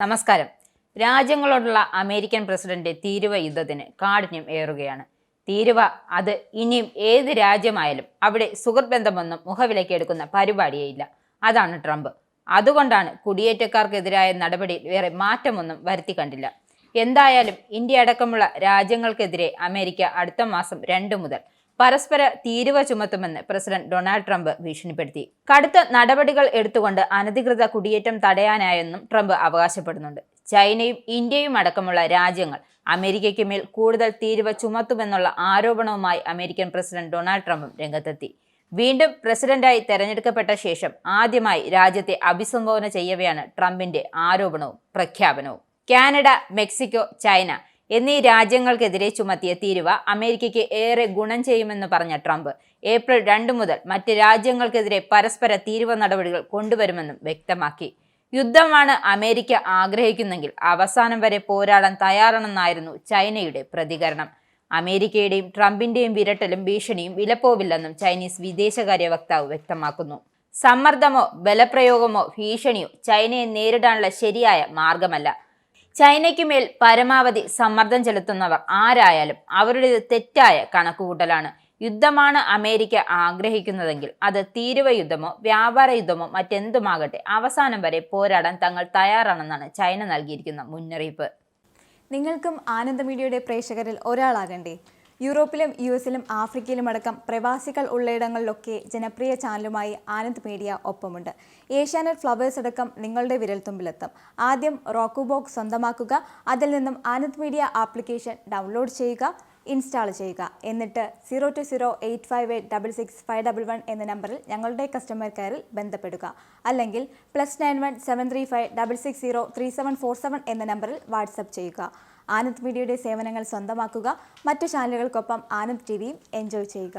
നമസ്കാരം. രാജ്യങ്ങളോടുള്ള American president തീരുവ യുദ്ധത്തിന് കാഠിന്യം ഏറുകയാണ്. തീരുവ അത് ഇനിയും ഏത് രാജ്യമായാലും അവിടെ സുഹൃത്ത് ബന്ധമൊന്നും മുഖവിലക്കെടുക്കുന്ന പരിപാടിയേയില്ല. അതാണ് ട്രംപ്. അതുകൊണ്ടാണ് കുടിയേറ്റക്കാർക്കെതിരായ നടപടിയിൽ വേറെ മാറ്റമൊന്നും വരുത്തി കണ്ടില്ല. എന്തായാലും ഇന്ത്യ അടക്കമുള്ള രാജ്യങ്ങൾക്കെതിരെ അമേരിക്ക അടുത്ത മാസം 2 മുതൽ പരസ്പര തീരുവ ചുമത്തുമെന്ന് പ്രസിഡന്റ് ഡൊണാൾഡ് ട്രംപ് ഭീഷണിപ്പെടുത്തി. കടുത്ത നടപടികൾ എടുത്തുകൊണ്ട് അനധികൃത കുടിയേറ്റം തടയാനായെന്നും ട്രംപ് അവകാശപ്പെടുന്നുണ്ട്. ചൈനയും ഇന്ത്യയും അടക്കമുള്ള രാജ്യങ്ങൾ അമേരിക്കയ്ക്ക് മേൽ കൂടുതൽ തീരുവ ചുമത്തുമെന്നുള്ള ആരോപണവുമായി അമേരിക്കൻ പ്രസിഡന്റ് ഡൊണാൾഡ് ട്രംപും രംഗത്തെത്തി. വീണ്ടും പ്രസിഡന്റായി തെരഞ്ഞെടുക്കപ്പെട്ട ശേഷം ആദ്യമായി രാജ്യത്തെ അഭിസംബോധന ചെയ്യവെയാണ് ട്രംപിന്റെ ആരോപണവും പ്രഖ്യാപനവും. കാനഡ, മെക്സിക്കോ, ചൈന എന്നീ രാജ്യങ്ങൾക്കെതിരെ ചുമത്തിയ തീരുവ അമേരിക്കയ്ക്ക് ഏറെ ഗുണം ചെയ്യുമെന്ന് പറഞ്ഞ ട്രംപ് ഏപ്രിൽ 2 മുതൽ മറ്റ് രാജ്യങ്ങൾക്കെതിരെ പരസ്പര തീരുവ നടപടികൾ കൊണ്ടുവരുമെന്നും വ്യക്തമാക്കി. യുദ്ധമാണ് അമേരിക്ക ആഗ്രഹിക്കുന്നെങ്കിൽ അവസാനം വരെ പോരാടാൻ തയ്യാറാണെന്നായിരുന്നു ചൈനയുടെ പ്രതികരണം. അമേരിക്കയുടെയും ട്രംപിന്റെയും വിരട്ടലും ഭീഷണിയും വിലപ്പോവില്ലെന്നും ചൈനീസ് വിദേശകാര്യ വക്താവ് വ്യക്തമാക്കുന്നു. സമ്മർദ്ദമോ ബലപ്രയോഗമോ ഭീഷണിയോ ചൈനയെ നേരിടാനുള്ള ശരിയായ മാർഗമല്ല. ചൈനയ്ക്കുമേൽ പരമാവധി സമ്മർദ്ദം ചെലുത്തുന്നവർ ആരായാലും അവരുടേത് തെറ്റായ കണക്കുകൂട്ടലാണ്. യുദ്ധമാണ് അമേരിക്ക ആഗ്രഹിക്കുന്നതെങ്കിൽ അത് തീരുവ യുദ്ധമോ വ്യാപാര യുദ്ധമോ മറ്റെന്തുമാകട്ടെ അവസാനം വരെ പോരാടാൻ തങ്ങൾ തയ്യാറാണെന്നാണ് ചൈന നൽകിയിരിക്കുന്ന മുന്നറിയിപ്പ്. നിങ്ങൾക്കും ആനന്ദ മീഡിയയുടെ പ്രേക്ഷകരിൽ ഒരാളാകണ്ടേ? യൂറോപ്പിലും US-ലും ആഫ്രിക്കയിലുമടക്കം പ്രവാസികൾ ഉള്ളയിടങ്ങളിലൊക്കെ ജനപ്രിയ ചാനലുമായി ആനന്ദ് മീഡിയ ഒപ്പമുണ്ട്. ഏഷ്യാനെറ്റ് ഫ്ലവേഴ്സ് അടക്കം നിങ്ങളുടെ വിരൽത്തുമ്പിലെത്തും. ആദ്യം റോക്കു ബോക്സ് സ്വന്തമാക്കുക. അതിൽ നിന്നും ആനന്ദ് മീഡിയ ആപ്ലിക്കേഷൻ ഡൗൺലോഡ് ചെയ്യുക, ഇൻസ്റ്റാൾ ചെയ്യുക. എന്നിട്ട് 02085866511 എന്ന നമ്പറിൽ ഞങ്ങളുടെ കസ്റ്റമർ കെയറിൽ ബന്ധപ്പെടുക. അല്ലെങ്കിൽ +91 735 660 3747 എന്ന നമ്പറിൽ വാട്സപ്പ് ചെയ്യുക. ആനന്ദ് മീഡിയയുടെ സേവനങ്ങൾ സ്വന്തമാക്കുക. മറ്റു ചാനലുകൾക്കൊപ്പം ആനന്ദ് TVയും എൻജോയ് ചെയ്യുക.